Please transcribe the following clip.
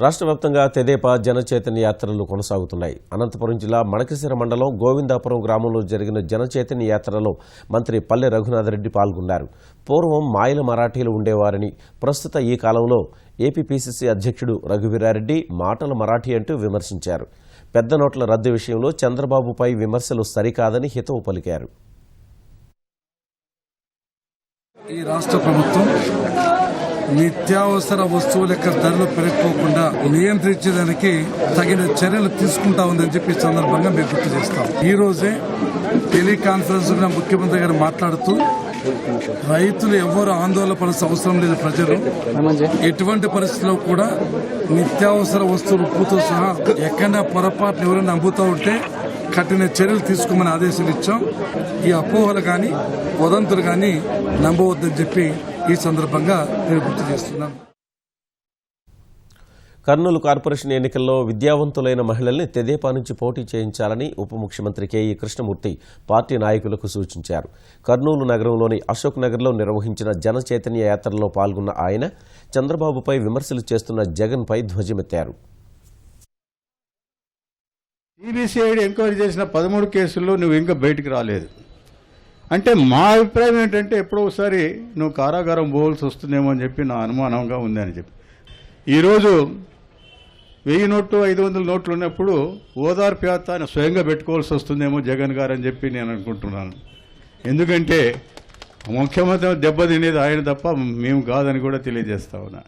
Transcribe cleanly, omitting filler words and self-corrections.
రాష్ట్ర వ్యాప్తంగా తెదేపా జనచైతన్య యాత్రలు కొనసాగుతున్నాయి. అనంతపురం జిల్లా మణకిసిర మండలం గోవిందాపురం గ్రామంలో జరిగిన జనచైతన్య యాత్రలో మంత్రి పల్లె రఘునాథరెడ్డి పాల్గొన్నారు. పూర్వం మాయల మరాఠీలు ఉండేవారని, ప్రస్తుత ఈ కాలంలో ఏపీపీసీసీ అధ్యక్షుడు రఘువీరారెడ్డి మాటల మరాఠీ అంటూ విమర్శించారు. పెద్ద నోట్ల రద్దు విషయంలో చంద్రబాబుపై విమర్శలు సరికాదని హితవు పలికారు. ఈ రాష్ట్ర ప్రభుత్వం నిత్యావసర వస్తువుల యొక్క ధరలు పెరగకోకుండా నియంత్రించడానికి తగిన చర్యలు తీసుకుంటా ఉందని చెప్పి సందర్భంగా మేము గుర్తు చేస్తాం. ఈ రోజే టెలికాన్ఫరెన్స్ లో ముఖ్యమంత్రి గారు మాట్లాడుతూ రైతులు ఎవరు ఆందోళన పడాల్సిన అవసరం లేదు, ప్రజలు ఎటువంటి పరిస్థితుల్లో కూడా నిత్యావసర వస్తువులు ఉప్పుతో సహా ఎక్కడైనా పొరపాటున ఎవరైనా అమ్ముతూ ఉంటే కఠిన చర్యలు తీసుకోమని ఆదేశాలు ఇచ్చాం. ఈ అపోహలు కానీ వదంతులు కానీ నమ్మవద్దని చెప్పి ఈ సందర్భంగా నేను గుర్తు చేస్తున్నాను. కర్నూలు కార్పొరేషన్ ఎన్నికల్లో విద్యావంతులైన మహిళల్ని తెదేపా నుంచి పోటీ చేయించాలని ఉప ముఖ్యమంత్రి కేఈ కృష్ణమూర్తి పార్టీ నాయకులకు సూచించారు. కర్నూలు నగరంలోని అశోక్ నగర్లో నిర్వహించిన జన చైతన్య యాత్రలో పాల్గొన్న ఆయన చంద్రబాబుపై విమర్శలు చేస్తున్న జగన్పై ధ్వజమెత్తారు. సిబిసిఐడి ఎంక్వైరీ చేసిన 13 కేసుల్లో నువ్వు ఇంకా బయటికి రాలేదు అంటే మా అభిప్రాయం ఏంటంటే ఎప్పుడో ఒకసారి నువ్వు కారాగారం పోవాల్సి వస్తుందేమో అని చెప్పి నా అనుమానంగా ఉంది అని చెప్పి. ఈరోజు 1000 నోట్లు 500 నోట్లు ఉన్నప్పుడు ఓదార్పు యాత్ర స్వయంగా పెట్టుకోవాల్సి వస్తుందేమో జగన్ గారు అని చెప్పి నేను అనుకుంటున్నాను. ఎందుకంటే ముఖ్యమంత్రి దెబ్బతినేది ఆయన తప్ప మేము కాదని కూడా తెలియజేస్తా ఉన్నా.